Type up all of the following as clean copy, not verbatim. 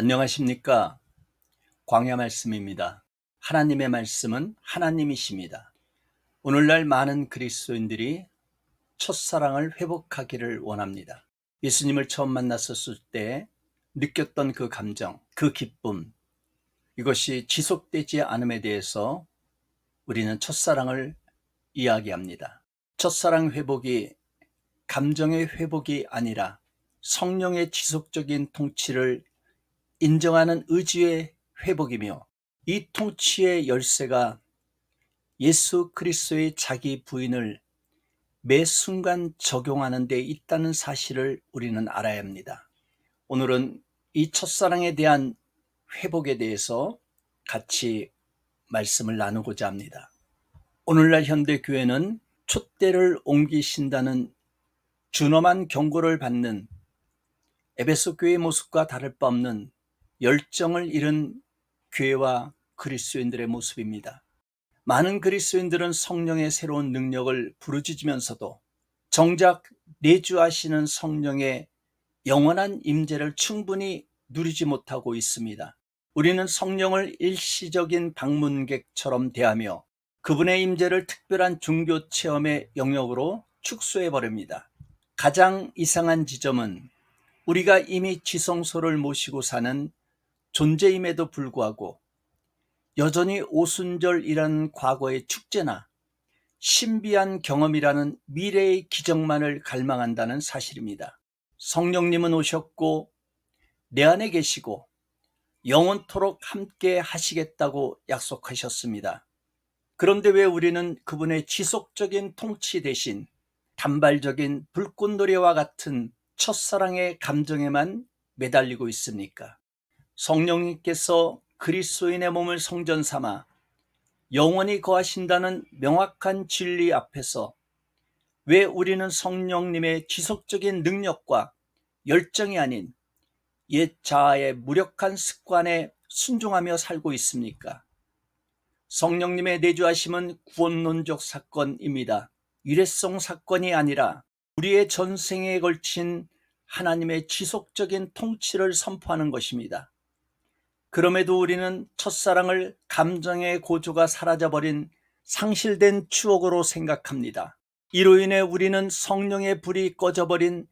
안녕하십니까? 광야 말씀입니다. 하나님의 말씀은 하나님이십니다. 오늘날 많은 그리스도인들이 첫사랑을 회복하기를 원합니다. 예수님을 처음 만났었을 때 느꼈던 그 감정, 그 기쁨, 이것이 지속되지 않음에 대해서 우리는 첫사랑을 이야기합니다. 첫사랑 회복이 감정의 회복이 아니라 성령의 지속적인 통치를 인정하는 의지의 회복이며, 이 통치의 열쇠가 예수 그리스도의 자기 부인을 매 순간 적용하는 데 있다는 사실을 우리는 알아야 합니다. 오늘은 이 첫사랑에 대한 회복에 대해서 같이 말씀을 나누고자 합니다. 오늘날 현대교회는 촛대를 옮기신다는 준엄한 경고를 받는 에베소 교회의 모습과 다를 바 없는 열정을 잃은 교회와 그리스도인들의 모습입니다. 많은 그리스도인들은 성령의 새로운 능력을 부르짖으면서도 정작 내주하시는 성령의 영원한 임재를 충분히 누리지 못하고 있습니다. 우리는 성령을 일시적인 방문객처럼 대하며 그분의 임재를 특별한 종교 체험의 영역으로 축소해 버립니다. 가장 이상한 지점은 우리가 이미 지성소를 모시고 사는 존재임에도 불구하고 여전히 오순절이라는 과거의 축제나 신비한 경험이라는 미래의 기적만을 갈망한다는 사실입니다. 성령님은 오셨고 내 안에 계시고 영원토록 함께 하시겠다고 약속하셨습니다. 그런데 왜 우리는 그분의 지속적인 통치 대신 단발적인 불꽃노래와 같은 첫사랑의 감정에만 매달리고 있습니까? 성령님께서 그리스도인의 몸을 성전 삼아 영원히 거하신다는 명확한 진리 앞에서 왜 우리는 성령님의 지속적인 능력과 열정이 아닌 옛 자아의 무력한 습관에 순종하며 살고 있습니까? 성령님의 내주하심은 구원론적 사건입니다. 일회성 사건이 아니라 우리의 전생에 걸친 하나님의 지속적인 통치를 선포하는 것입니다. 그럼에도 우리는 첫사랑을 감정의 고조가 사라져버린 상실된 추억으로 생각합니다. 이로 인해 우리는 성령의 불이 꺼져버린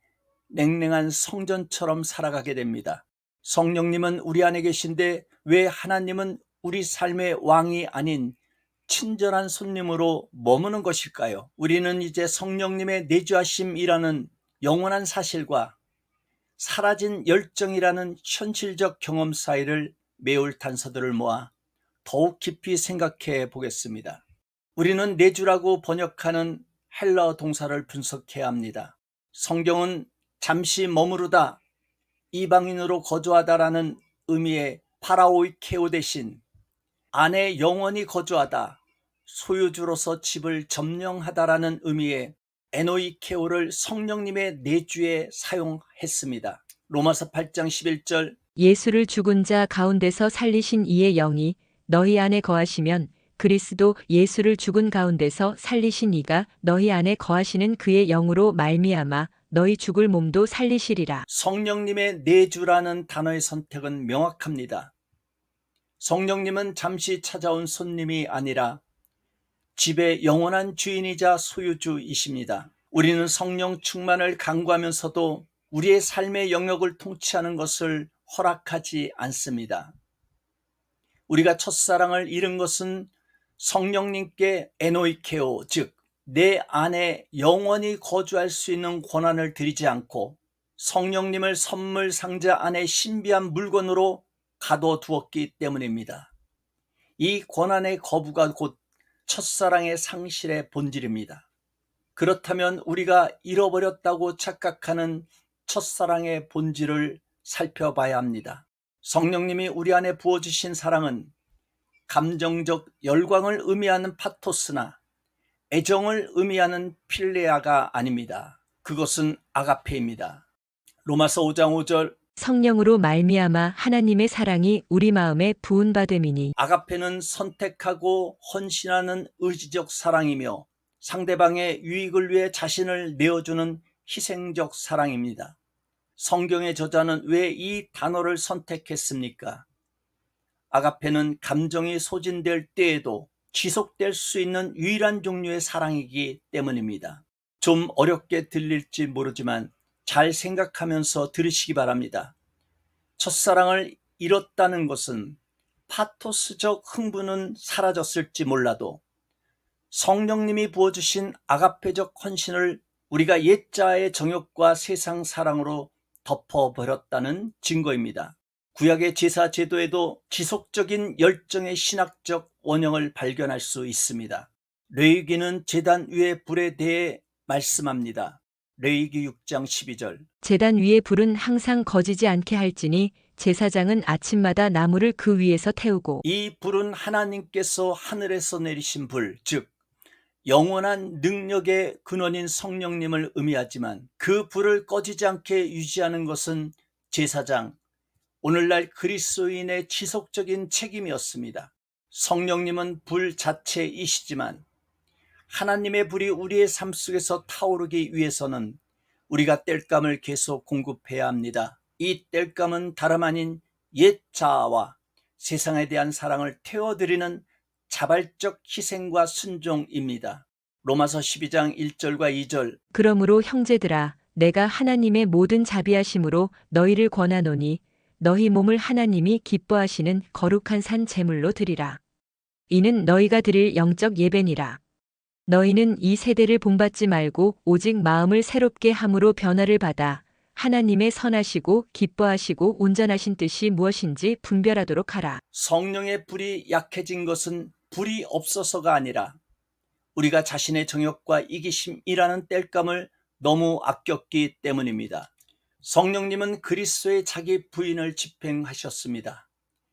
냉랭한 성전처럼 살아가게 됩니다. 성령님은 우리 안에 계신데 왜 하나님은 우리 삶의 왕이 아닌 친절한 손님으로 머무는 것일까요? 우리는 이제 성령님의 내주하심이라는 영원한 사실과 사라진 열정이라는 현실적 경험 사이를 메울 단서들을 모아 더욱 깊이 생각해 보겠습니다. 우리는 내주라고 번역하는 헬라어 동사를 분석해야 합니다. 성경은 잠시 머무르다, 이방인으로 거주하다라는 의미의 파라오이케오 대신 안에 영원히 거주하다, 소유주로서 집을 점령하다라는 의미의 에노이케오를 성령님의 내주에 사용했습니다. 로마서 8장 11절, 예수를 죽은 자 가운데서 살리신 이의 영이 너희 안에 거하시면 그리스도 예수를 죽은 가운데서 살리신 이가 너희 안에 거하시는 그의 영으로 말미암아 너희 죽을 몸도 살리시리라. 성령님의 내주라는 단어의 선택은 명확합니다. 성령님은 잠시 찾아온 손님이 아니라 집의 영원한 주인이자 소유주이십니다. 우리는 성령 충만을 강구하면서도 우리의 삶의 영역을 통치하는 것을 허락하지 않습니다. 우리가 첫사랑을 잃은 것은 성령님께 에노이케오, 즉 내 안에 영원히 거주할 수 있는 권한을 드리지 않고 성령님을 선물 상자 안에 신비한 물건으로 가둬두었기 때문입니다. 이 권한의 거부가 곧 첫사랑의 상실의 본질입니다. 그렇다면 우리가 잃어버렸다고 착각하는 첫사랑의 본질을 살펴봐야 합니다. 성령님이 우리 안에 부어주신 사랑은 감정적 열광을 의미하는 파토스나 애정을 의미하는 필레아가 아닙니다. 그것은 아가페입니다. 로마서 5장 5절, 성령으로 말미암아 하나님의 사랑이 우리 마음에 부은바됨이니. 아가페는 선택하고 헌신하는 의지적 사랑이며 상대방의 유익을 위해 자신을 내어주는 희생적 사랑입니다. 성경의 저자는 왜 이 단어를 선택했습니까? 아가페는 감정이 소진될 때에도 지속될 수 있는 유일한 종류의 사랑이기 때문입니다. 좀 어렵게 들릴지 모르지만 잘 생각하면서 들으시기 바랍니다. 첫사랑을 잃었다는 것은 파토스적 흥분은 사라졌을지 몰라도 성령님이 부어주신 아가페적 헌신을 우리가 옛자의 정욕과 세상 사랑으로 덮어버렸다는 증거입니다. 구약의 제사 제도에도 지속적인 열정의 신학적 원형을 발견할 수 있습니다. 레위기는 제단 위의 불에 대해 말씀합니다. 레위기 6장 12절. 제단 위의 불은 항상 거지지 않게 할지니 제사장은 아침마다 나무를 그 위에서 태우고 이 불은 하나님께서 하늘에서 내리신 불, 즉 영원한 능력의 근원인 성령님을 의미하지만 그 불을 꺼지지 않게 유지하는 것은 제사장, 오늘날 그리스도인의 지속적인 책임이었습니다. 성령님은 불 자체이시지만 하나님의 불이 우리의 삶 속에서 타오르기 위해서는 우리가 땔감을 계속 공급해야 합니다. 이 땔감은 다름 아닌 옛 자아와 세상에 대한 사랑을 태워드리는 자발적 희생과 순종입니다. 로마서 12장 1절과 2절. 그러므로 형제들아 내가 하나님의 모든 자비하심으로 너희를 권하노니 너희 몸을 하나님이 기뻐하시는 거룩한 산 제물로 드리라. 이는 너희가 드릴 영적 예배니라. 너희는 이 세대를 본받지 말고 오직 마음을 새롭게 함으로 변화를 받아 하나님의 선하시고 기뻐하시고 온전하신 뜻이 무엇인지 분별하도록 하라. 성령의 불이 약해진 것은 불이 없어서가 아니라 우리가 자신의 정욕과 이기심이라는 땔감을 너무 아꼈기 때문입니다. 성령님은 그리스도의 자기 부인을 집행하셨습니다.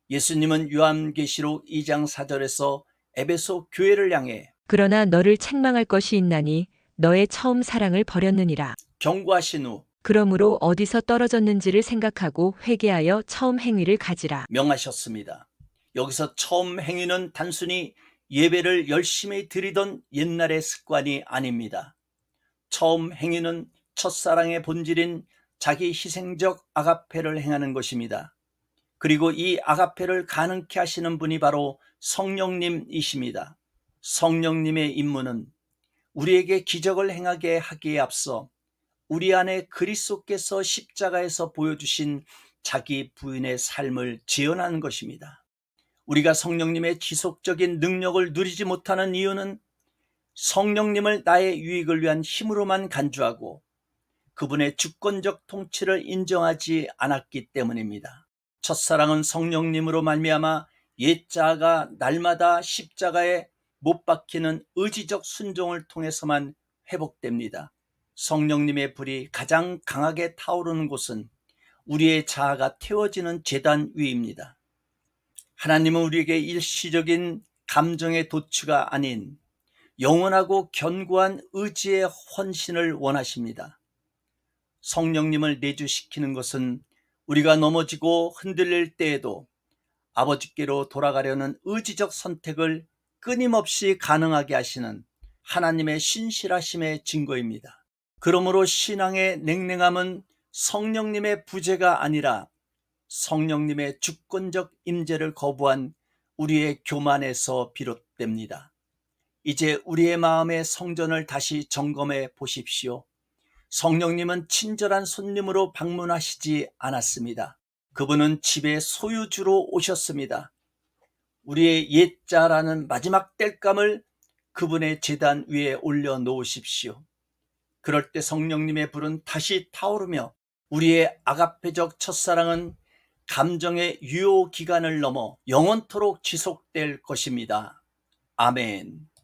예수님은 요한계시록 2장 4절에서 에베소 교회를 향해 그러나 너를 책망할 것이 있나니 너의 처음 사랑을 버렸느니라. 경고하신 후 그러므로 어디서 떨어졌는지를 생각하고 회개하여 처음 행위를 가지라. 명하셨습니다. 여기서 처음 행위는 단순히 예배를 열심히 드리던 옛날의 습관이 아닙니다. 처음 행위는 첫사랑의 본질인 자기 희생적 아가페를 행하는 것입니다. 그리고 이 아가페를 가능케 하시는 분이 바로 성령님이십니다. 성령님의 임무는 우리에게 기적을 행하게 하기에 앞서 우리 안에 그리스도께서 십자가에서 보여주신 자기 부인의 삶을 재현하는 것입니다. 우리가 성령님의 지속적인 능력을 누리지 못하는 이유는 성령님을 나의 유익을 위한 힘으로만 간주하고 그분의 주권적 통치를 인정하지 않았기 때문입니다. 첫사랑은 성령님으로 말미암아 옛자가 날마다 십자가에 못 박히는 의지적 순종을 통해서만 회복됩니다. 성령님의 불이 가장 강하게 타오르는 곳은 우리의 자아가 태워지는 제단 위입니다. 하나님은 우리에게 일시적인 감정의 도취가 아닌 영원하고 견고한 의지의 헌신을 원하십니다. 성령님을 내주시키는 것은 우리가 넘어지고 흔들릴 때에도 아버지께로 돌아가려는 의지적 선택을 끊임없이 가능하게 하시는 하나님의 신실하심의 증거입니다. 그러므로 신앙의 냉랭함은 성령님의 부재가 아니라 성령님의 주권적 임재를 거부한 우리의 교만에서 비롯됩니다. 이제 우리의 마음의 성전을 다시 점검해 보십시오. 성령님은 친절한 손님으로 방문하시지 않았습니다. 그분은 집의 소유주로 오셨습니다. 우리의 옛자라는 마지막 땔감을 그분의 제단 위에 올려놓으십시오. 그럴 때 성령님의 불은 다시 타오르며 우리의 아가페적 첫사랑은 감정의 유효 기간을 넘어 영원토록 지속될 것입니다. 아멘.